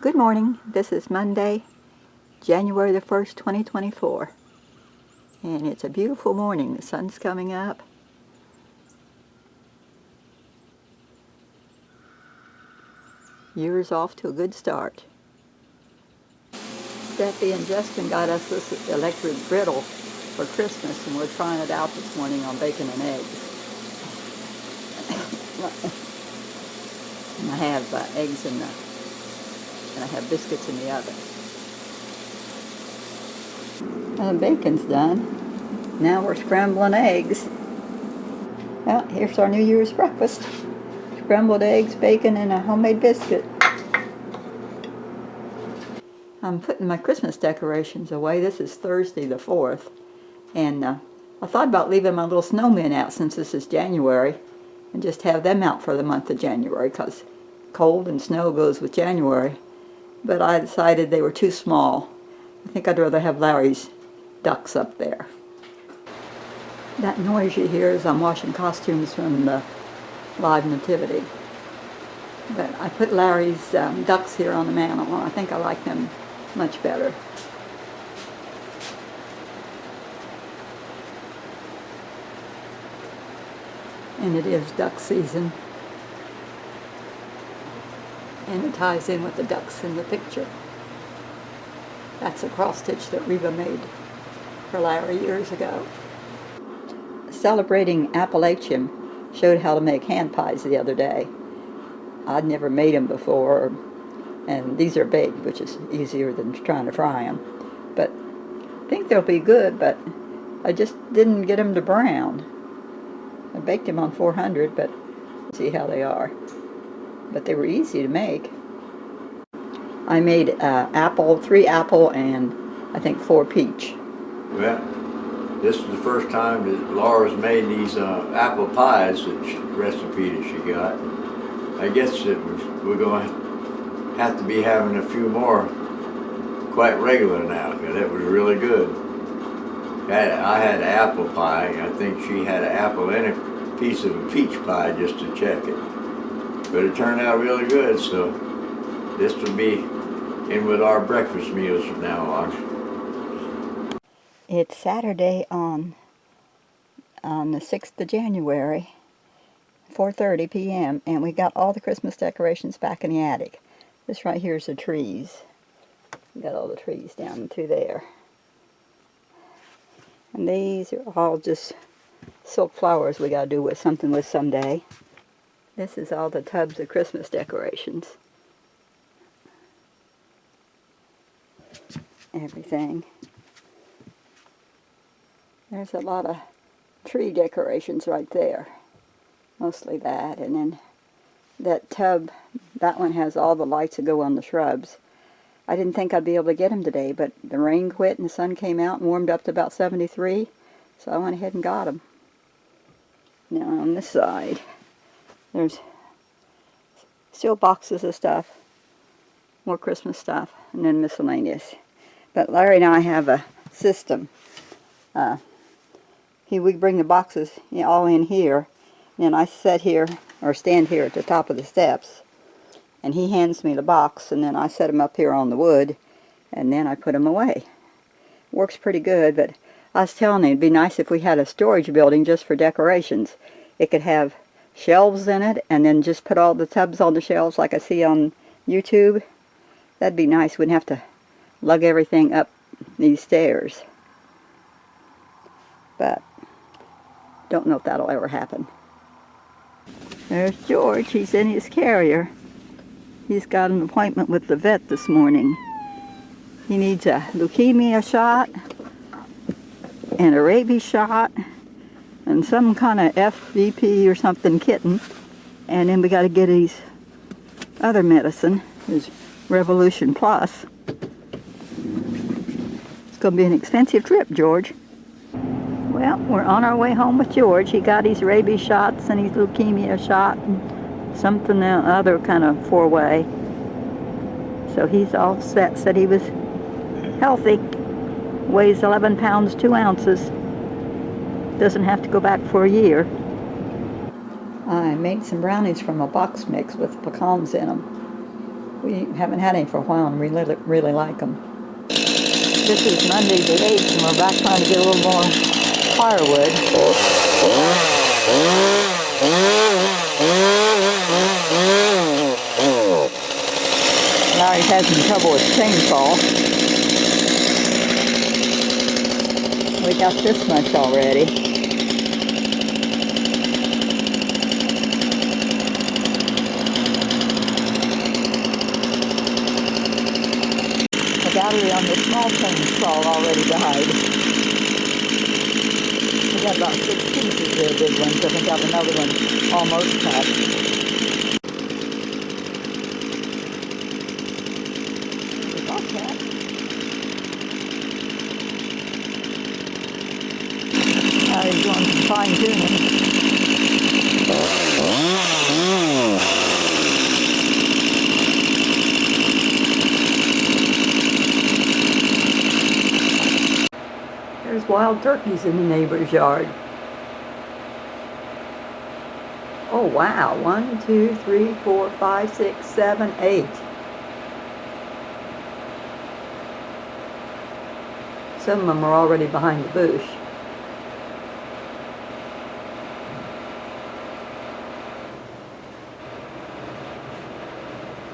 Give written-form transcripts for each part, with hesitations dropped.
Good morning. This is Monday, January the 1st, 2024. And it's a beautiful morning. The sun's coming up. Year's off to a good start. Steffi and Justin got us this electric griddle for Christmas, and we're trying it out this morning on bacon and eggs. And I have eggs in the, and I have biscuits in the oven. And the bacon's done. Now we're scrambling eggs. Well, here's our New Year's breakfast. Scrambled eggs, bacon, and a homemade biscuit. I'm putting my Christmas decorations away. This is Thursday the 4th. And I thought about leaving my little snowmen out since this is January and just have them out for the month of January because cold and snow goes with January. But I decided they were too small. I think I'd rather have Larry's ducks up there. That noise you hear is I'm washing costumes from the live nativity. But I put Larry's ducks here on the mantel, and I think I like them much better. And it is duck season. And it ties in with the ducks in the picture. That's a cross stitch that Reba made for Larry years ago. Celebrating Appalachian showed how to make hand pies the other day. I'd never made them before, and these are baked, which is easier than trying to fry them. But I think they'll be good, but I just didn't get them to brown. I baked them on 400, but we'll see how they are. But they were easy to make. I made three apple, and I think 4 peach. Well, this is the first time that Laura's made these apple pies, recipe that she got. I guess we're going to have to be having a few more quite regular now, because it was really good. I had an apple pie. I think she had an apple and a piece of a peach pie just to check it. But it turned out really good, so this will be in with our breakfast meals from now on. It's Saturday on the 6th of January, 4:30 p.m., and we got all the Christmas decorations back in the attic. This right here is the trees. We got all the trees down through there. And these are all just silk flowers we got to do with something with someday. This is all the tubs of Christmas decorations. Everything. There's a lot of tree decorations right there. Mostly that. And then that tub, that one has all the lights that go on the shrubs. I didn't think I'd be able to get them today, but the rain quit and the sun came out and warmed up to about 73. So I went ahead and got them. Now on this side, there's still boxes of stuff, more Christmas stuff, and then miscellaneous. But Larry and I have a system. We bring the boxes all in here, and then I sit here, or stand here at the top of the steps, and he hands me the box, and then I set them up here on the wood, and then I put them away. Works pretty good, but I was telling him it'd be nice if we had a storage building just for decorations. It could have shelves in it, and then just put all the tubs on the shelves like I see on YouTube. That'd be nice. Wouldn't have to lug everything up these stairs. But don't know if that'll ever happen. There's George. He's in his carrier. He's got an appointment with the vet this morning. He needs a leukemia shot and a rabies shot and some kind of FVP or something kitten. And then we got to get his other medicine, his Revolution Plus. It's going to be an expensive trip, George. Well, we're on our way home with George. He got his rabies shots and his leukemia shot and something other kind of 4-way. So he's all set. Said he was healthy. Weighs 11 pounds, 2 ounces. Doesn't have to go back for a year. I made some brownies from a box mix with pecans in them. We haven't had any for a while and we really like them. This is Monday the 8th and we're back trying to get a little more firewood. Larry's having trouble with chainsaw. We got this much already. The battery on the small chainsaw already died. We got about 6 pieces of the big ones. I think I have another one almost cut. He's doing some fine tuning. There's wild turkeys in the neighbor's yard. Oh wow, 1, 2, 3, 4, 5, 6, 7, 8. Some of them are already behind the bush.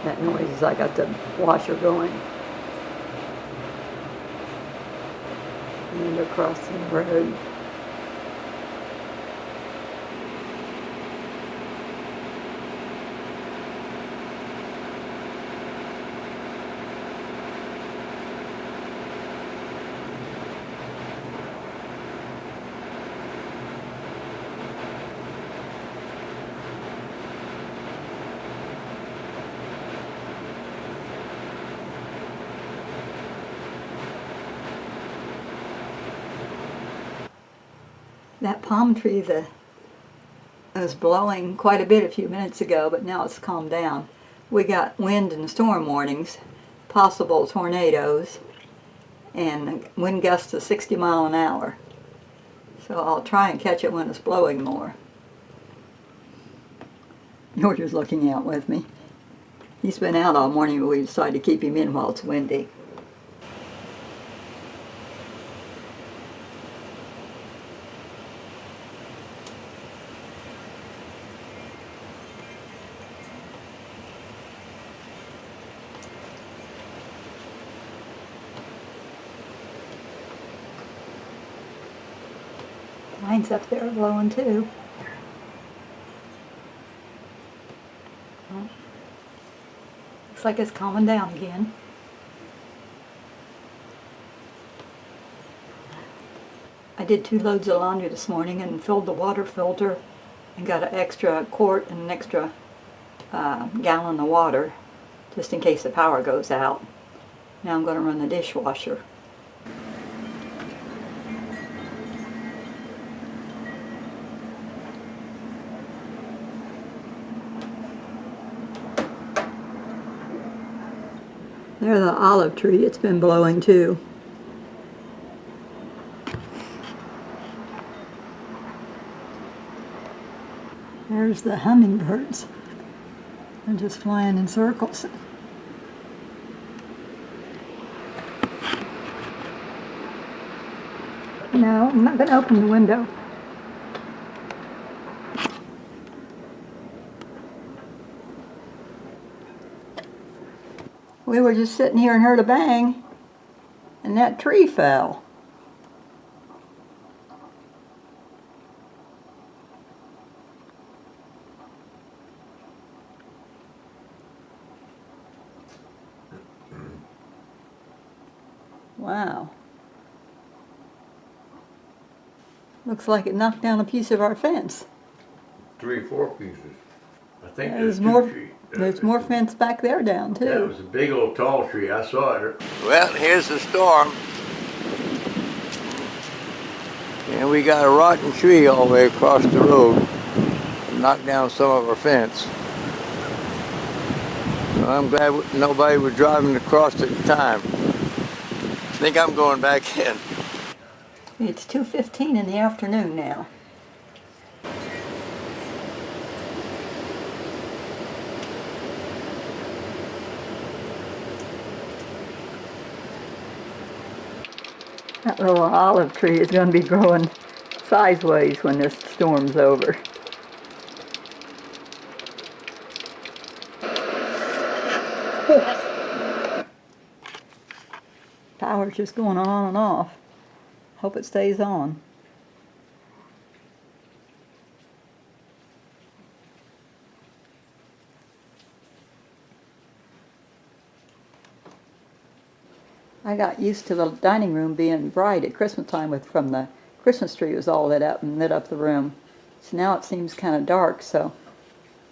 That noise is I got the washer going. And they're crossing the road. That palm tree that was blowing quite a bit a few minutes ago, but now it's calmed down. We got wind and storm warnings, possible tornadoes, and wind gusts of 60 miles an hour. So I'll try and catch it when it's blowing more. George looking out with me. He's been out all morning, but we decided to keep him in while it's windy. Mine's up there blowing too. Well, looks like it's calming down again. I did 2 loads of laundry this morning and filled the water filter and got an extra quart and an extra gallon of water just in case the power goes out. Now I'm going to run the dishwasher. There's the olive tree, it's been blowing too. There's the hummingbirds. They're just flying in circles. No, I'm not going to open the window. We were just sitting here and heard a bang, and that tree fell. Wow. Looks like it knocked down a piece of our fence. 3 or 4 pieces. I think There's 2 more. trees. There's more fence back there down too. That was a big old tall tree. I saw it. Well, here's the storm. And we got a rotten tree all the way across the road. Knocked down some of our fence. So I'm glad nobody was driving across at the time. I think I'm going back in. It's 2:15 in the afternoon now. That little olive tree is going to be growing sideways when this storm's over. Power's just going on and off. Hope it stays on. I got used to the dining room being bright at Christmas time from the Christmas tree was all lit up and lit up the room. So now it seems kind of dark, so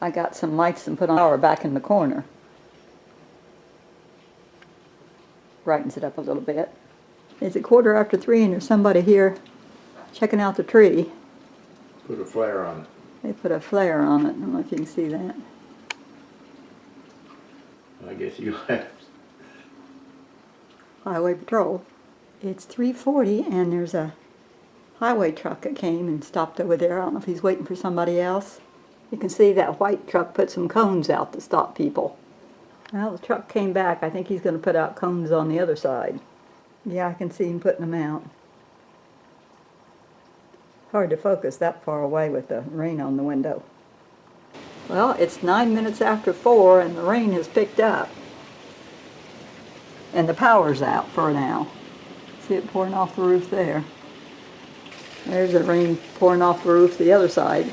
I got some lights and put on power back in the corner. Brightens it up a little bit. It's 3:15 and there's somebody here checking out the tree. Put a flare on it. They put a flare on it. I don't know if you can see that. I guess you left. Highway Patrol. It's 3:40 and there's a highway truck that came and stopped over there. I don't know if he's waiting for somebody else. You can see that white truck put some cones out to stop people. Well, the truck came back. I think he's going to put out cones on the other side. Yeah, I can see him putting them out. Hard to focus that far away with the rain on the window. Well, it's 9 minutes after 4 and the rain has picked up. And the power's out for now. See it pouring off the roof there. There's the rain pouring off the roof the other side.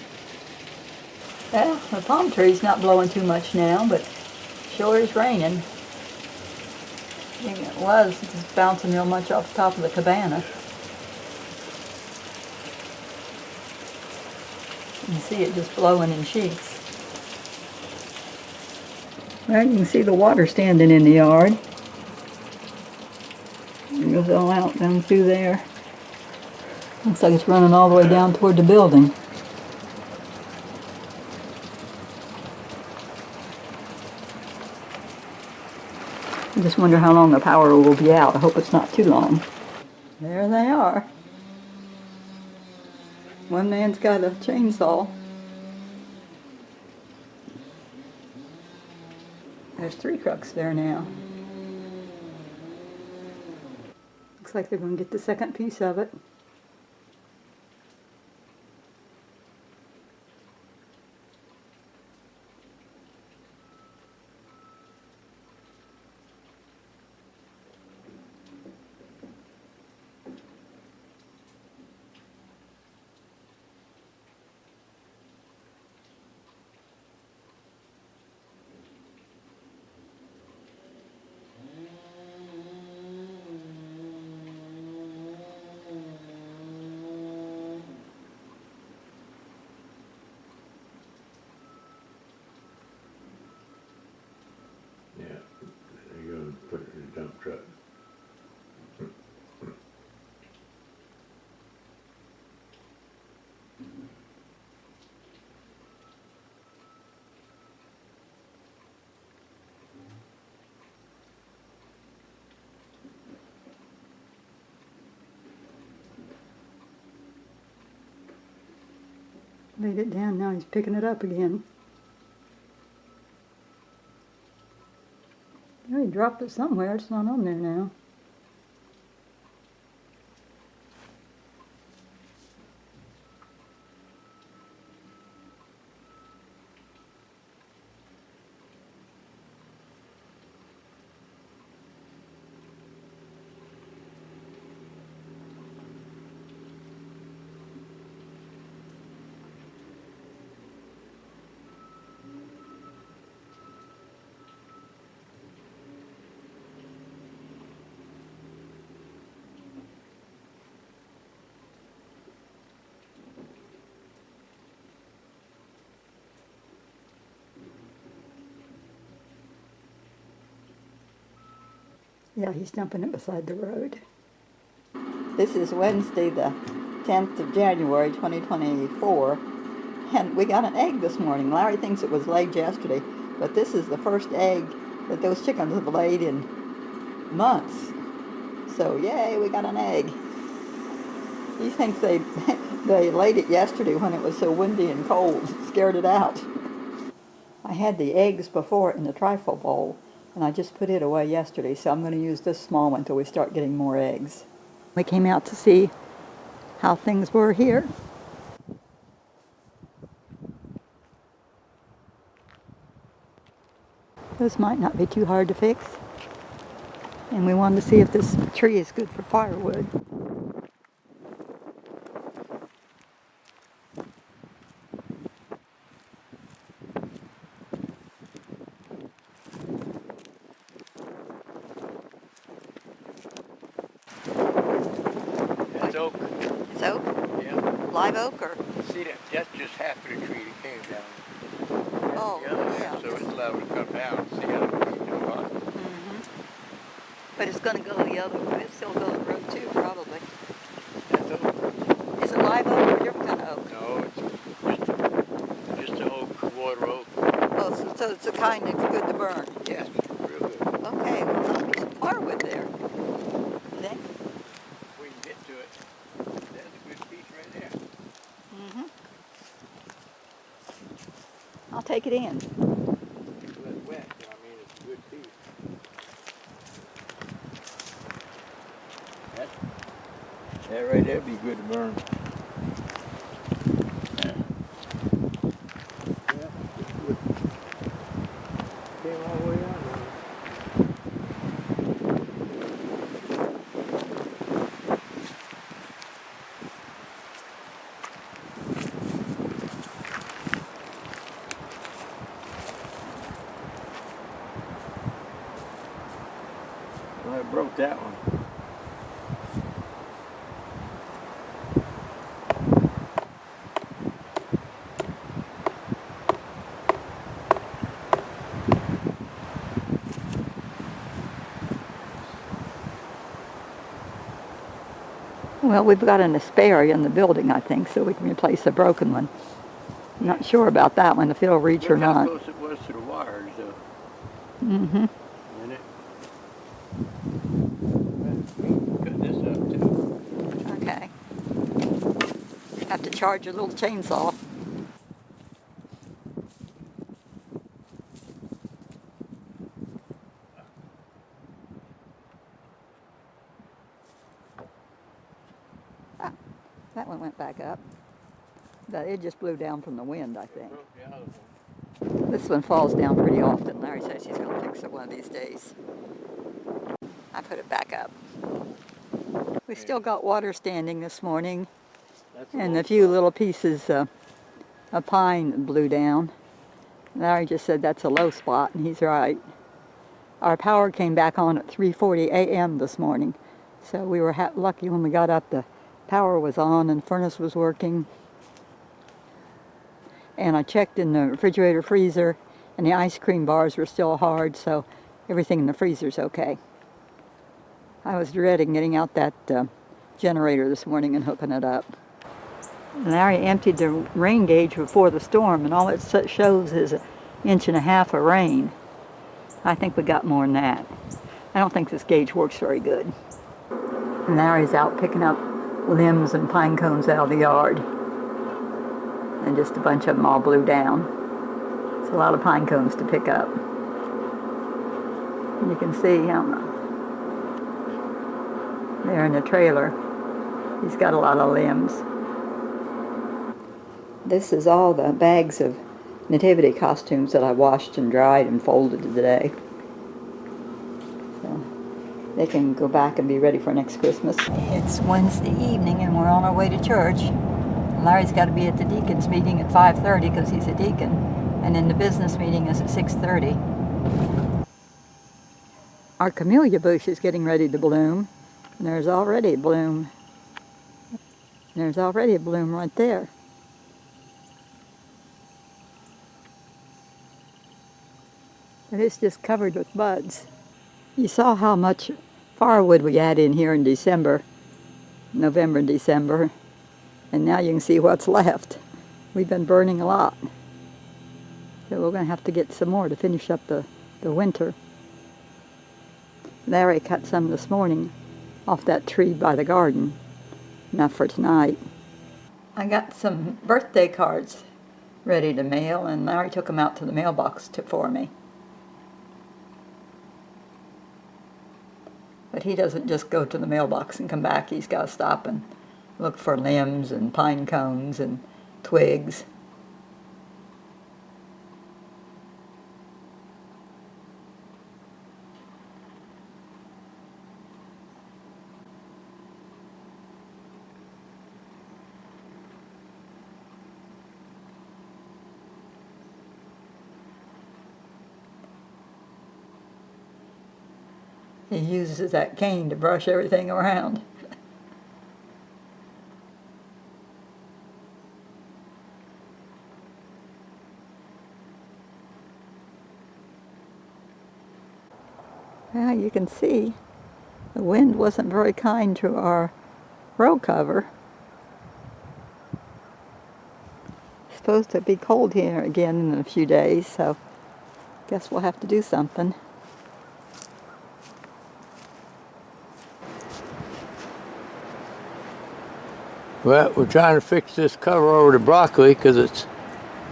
Well, the palm tree's not blowing too much now, but sure is raining. I think it was just bouncing real much off the top of the cabana. You can see it just blowing in sheets. Well, you can see the water standing in the yard. It goes all out down through there. Looks like it's running all the way down toward the building. I just wonder how long the power will be out. I hope it's not too long. There they are. One man's got a chainsaw. There's 3 trucks there now. Looks like they're going to get the second piece of it. Yeah, they're going to put it in a dump truck. Laid it down, now he's picking it up again. Oh, he dropped it somewhere, it's not on there now. Yeah, he's dumping it beside the road. This is Wednesday, the 10th of January, 2024, and we got an egg this morning. Larry thinks it was laid yesterday, but this is the first egg that those chickens have laid in months. So, yay, we got an egg. He thinks they laid it yesterday when it was so windy and cold, scared it out. I had the eggs before in the trifle bowl, and I just put it away yesterday, so I'm going to use this small one until we start getting more eggs. We came out to see how things were here. Those might not be too hard to fix. And we wanted to see if this tree is good for firewood. That's oak. It's oak? Yeah. Live oak or? See that? That's just half of the tree that came down. Oh, The other yeah. half, so it's allowed to come down. See how the tree do hot? But it's going to go the other way. It'll still go the road too, probably. That's oak. Is it live oak or different kind of oak? No, it's just an oak, water oak. Oh, so it's a kind that's good to burn. Yes, real good. Okay, well, there'll be some firewood there. Then? We can get to it. That's a good piece right there. I'll take it in. It's wet, but I mean it's a good piece. That right there would be good to burn. Yeah, it's good. Came all the way out now. Well, I broke that one. Well, we've got an spare in the building, I think, so we can replace a broken one. I'm not sure about that one, if it'll reach or Look how not. close it was to the wires, though. Mm-hmm. Isn't it? Cut this up, too. Okay. Have to charge your little chainsaw. Ah, that one went back up. But it just blew down from the wind, I think. Broke the other one. This one falls down pretty often. Larry says he's going to fix it one of these days. I put it back up. We still got water standing this morning, That's and low a few spot. little pieces of pine blew down. Larry just said that's a low spot, and he's right. Our power came back on at 3:40 a.m. this morning, so we were lucky when we got up. The power was on and the furnace was working. And I checked in the refrigerator, freezer, and the ice cream bars were still hard, so everything in the freezer's okay. I was dreading getting out that generator this morning and hooking it up. Larry emptied the rain gauge before the storm, and all it shows is 1.5 inches of rain. I think we got more than that. I don't think this gauge works very good. And Larry's out picking up limbs and pine cones out of the yard. And just a bunch of them all blew down. It's a lot of pine cones to pick up. And you can see him there in the trailer. He's got a lot of limbs. This is all the bags of nativity costumes that I washed and dried and folded today. So they can go back and be ready for next Christmas. It's Wednesday evening and we're on our way to church. Larry's got to be at the deacon's meeting at 5:30 because he's a deacon, and then the business meeting is at 6:30. Our camellia bush is getting ready to bloom, and there's already a bloom. There's already a bloom right there. And it's just covered with buds. You saw how much firewood we had in here in December, November and December. And now you can see what's left. We've been burning a lot. So we're going to have to get some more to finish up the winter. Larry cut some this morning off that tree by the garden. Enough for tonight. I got some birthday cards ready to mail, and Larry took them out to the mailbox for me. But he doesn't just go to the mailbox and come back. He's got to stop and look for limbs and pine cones and twigs. He uses that cane to brush everything around. Well, you can see the wind wasn't very kind to our row cover. It's supposed to be cold here again in a few days, so guess we'll have to do something. Well, we're trying to fix this cover over the broccoli because it's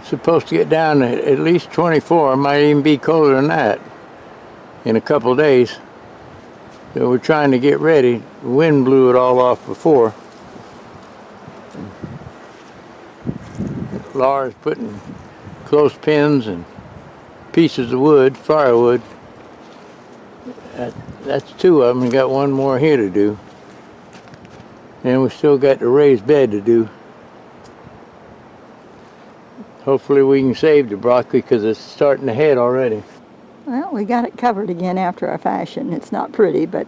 supposed to get down to at least 24. It might even be colder than that in a couple of days. So we're trying to get ready. The wind blew it all off before. Laura's putting clothespins and pieces of wood, firewood. That's 2 of them. We got 1 more here to do. And we still got the raised bed to do. Hopefully we can save the broccoli because it's starting to head already. Well, we got it covered again after a fashion. It's not pretty, but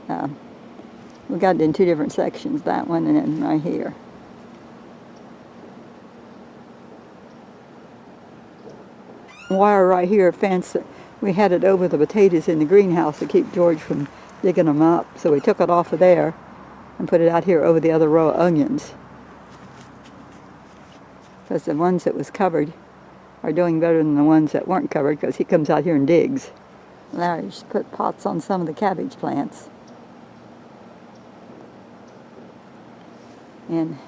we got it in 2 different sections, that one and then right here. Wire right here, fence, we had it over the potatoes in the greenhouse to keep George from digging them up, so we took it off of there and put it out here over the other row of onions. Because the ones that was covered are doing better than the ones that weren't covered because he comes out here and digs. Larry just put pots on some of the cabbage plants. And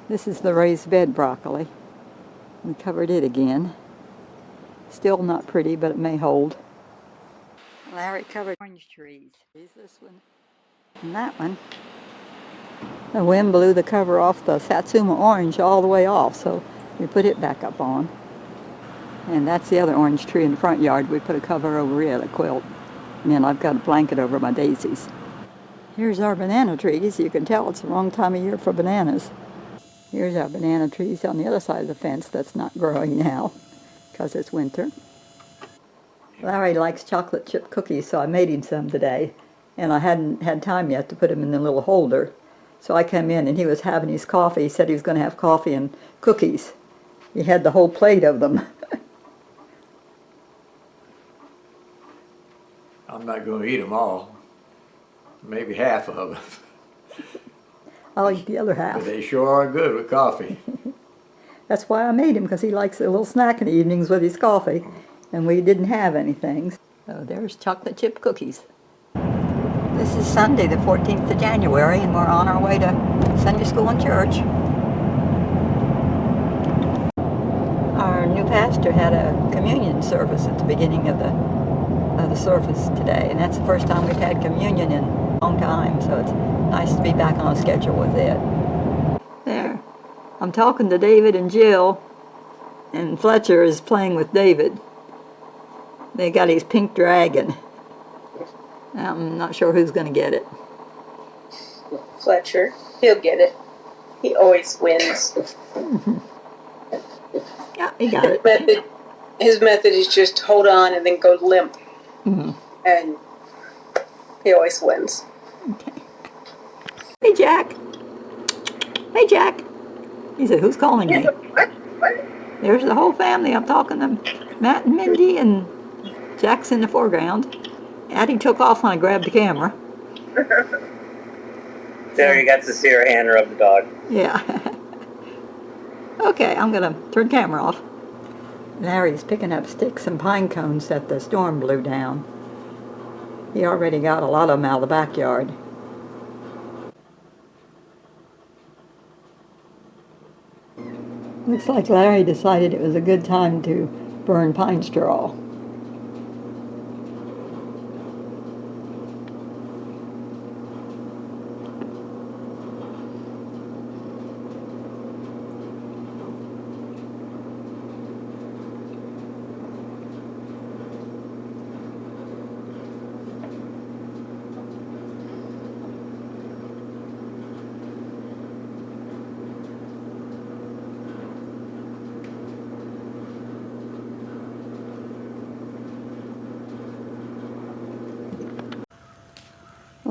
this is the raised bed broccoli. We covered it again. Still not pretty, but it may hold. Larry covered orange trees. Here's this one. And that one. The wind blew the cover off the Satsuma orange all the way off, so we put it back up on. And that's the other orange tree in the front yard. We put a cover over it, a quilt. And then I've got a blanket over my daisies. Here's our banana trees. You can tell it's the wrong time of year for bananas. Here's our banana trees on the other side of the fence that's not growing now because it's winter. Larry likes chocolate chip cookies, so I made him some today. And I hadn't had time yet to put them in the little holder. So I came in and he was having his coffee. He said he was going to have coffee and cookies. He had the whole plate of them. I'm not going to eat them all. Maybe half of them. I'll eat the other half. But they sure are good with coffee. That's why I made him, because he likes a little snack in the evenings with his coffee. And we didn't have anything. So there's chocolate chip cookies. This is Sunday, the 14th of January, and we're on our way to Sunday school and church. Our new pastor had a communion service at the beginning of the service today, and that's the first time we've had communion in a long time, so it's nice to be back on a schedule with it. There. I'm talking to David and Jill, and Fletcher is playing with David. They got his pink dragon. I'm not sure who's going to get it. Fletcher. He'll get it. He always wins. Yeah, he got it. His method is just hold on and then go limp. Mm-hmm. And he always wins. Okay. Hey, Jack. Hey, Jack. He said, who's calling me? There's the whole family. I'm talking to Matt and Mindy, and Jack's in the foreground. Addie took off when I grabbed the camera. There, you got to see her hand rub the dog. Yeah. Okay, I'm going to turn the camera off. Larry's picking up sticks and pine cones that the storm blew down. He already got a lot of them out of the backyard. Looks like Larry decided it was a good time to burn pine straw.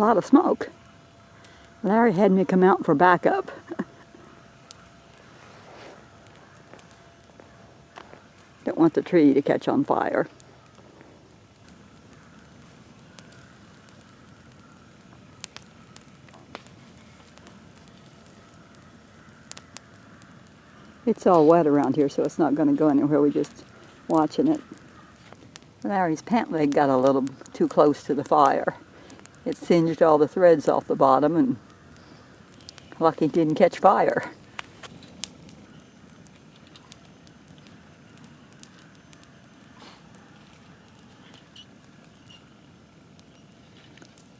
lot of smoke. Larry had me come out for backup. Don't want the tree to catch on fire. It's all wet around here, so it's not going to go anywhere. We're just watching it. Larry's pant leg got a little too close to the fire. It singed all the threads off the bottom, and lucky it didn't catch fire.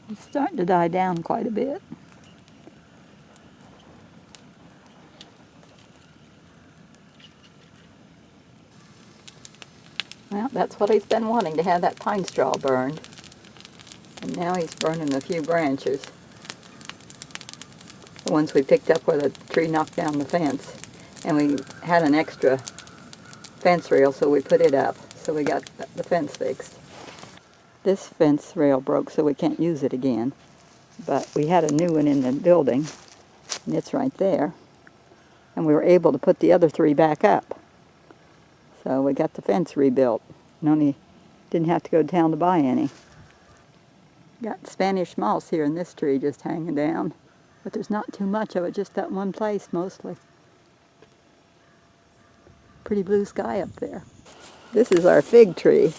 It's starting to die down quite a bit. Well, that's what he's been wanting, to have that pine straw burned. And now he's burning a few branches. The ones we picked up where the tree knocked down the fence. And we had an extra fence rail, so we put it up. So we got the fence fixed. This fence rail broke, so we can't use it again. But we had a new one in the building, and it's right there. And we were able to put the other three back up. So we got the fence rebuilt, and only didn't have to go to town to buy any. Got Spanish moss here in this tree just hanging down, but there's not too much of it, just that one place mostly. Pretty blue sky up there. This is our fig tree,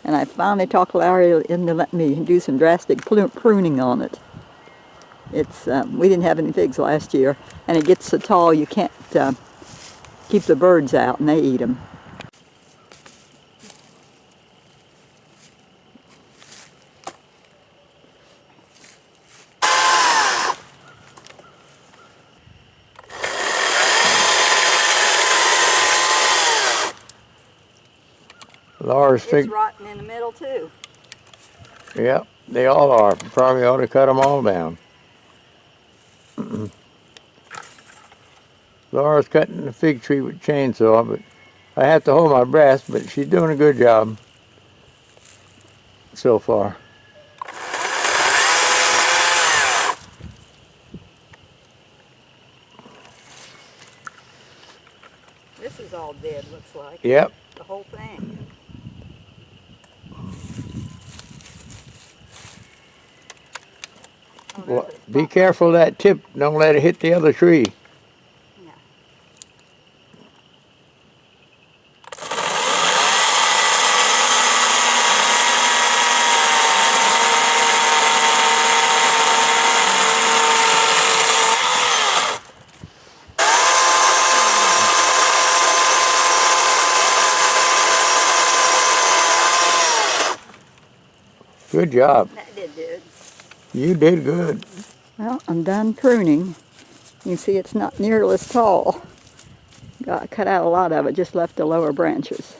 and I finally talked Larry into letting me do some drastic pruning on it. It's we didn't have any figs last year, and it gets so tall you can't keep the birds out, and they eat them. Laura's It's fig. rotten in the middle too. Yep, they all are. Probably ought to cut them all down. Laura's cutting the fig tree with a chainsaw, but I have to hold my breath, but she's doing a good job so far. This is all dead, looks like. Yep. The whole thing. Oh, Well, there's a be spot. careful of that tip. Don't let it hit the other tree. Yeah. Good job. That did good. You did good. Well, I'm done pruning. You can see it's not nearly as tall. Cut out a lot of it, just left the lower branches.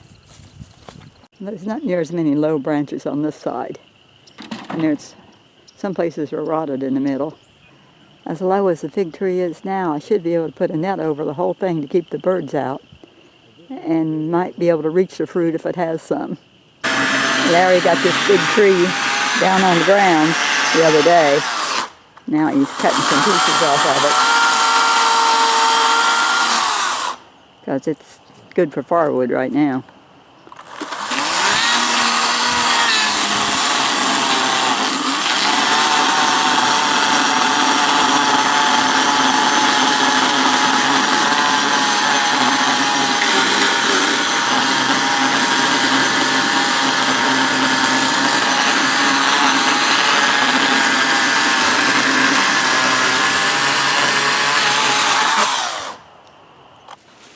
There's not near as many low branches on this side. And there's some places are rotted in the middle. As low as the fig tree is now, I should be able to put a net over the whole thing to keep the birds out. And might be able to reach the fruit if it has some. Larry got this big tree down on the ground the other day. Now he's cutting some pieces off of it. Because it's good for firewood right now.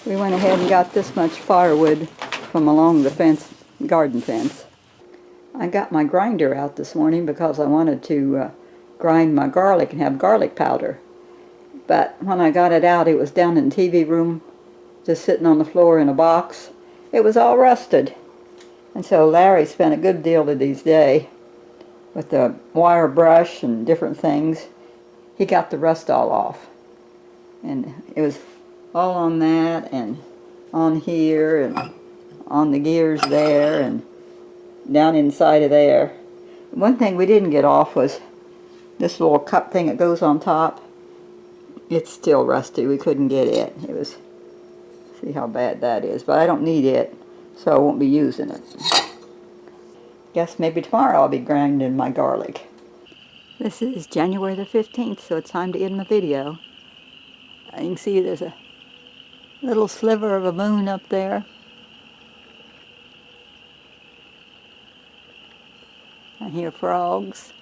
We went ahead and got this much firewood from along the fence, garden fence. I got my grinder out this morning because I wanted to grind my garlic and have garlic powder. But when I got it out, it was down in the TV room, just sitting on the floor in a box. It was all rusted. And so Larry spent a good deal of these days with the wire brush and different things. He got the rust all off. And it was all on that and on here and on the gears there and down inside of there. One thing we didn't get off was This little cup thing that goes on top, it's still rusty. We couldn't get it. It was, see how bad that is. But I don't need it, so I won't be using it. Guess maybe tomorrow I'll be grinding my garlic. This is January the 15th, so it's time to end the video. You can see there's a little sliver of a moon up there. I hear frogs.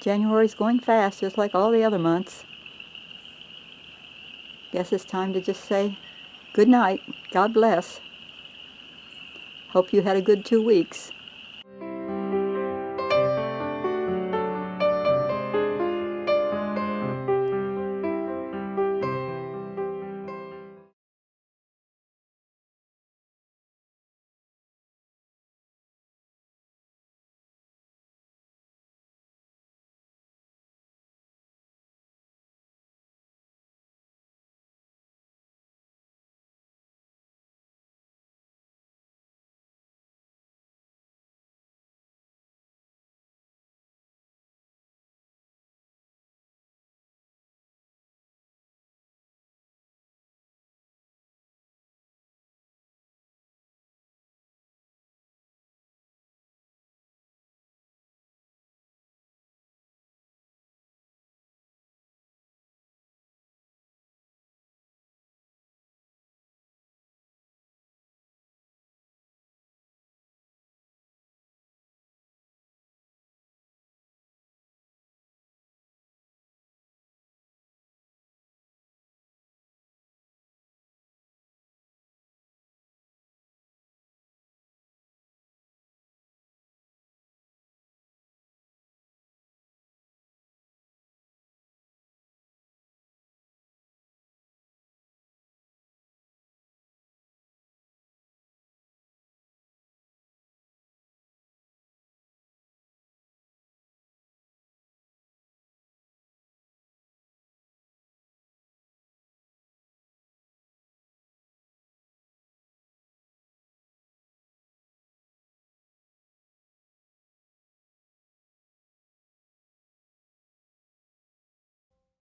January's going fast, just like all the other months. Guess it's time to just say good night. God bless. Hope you had a good 2 weeks.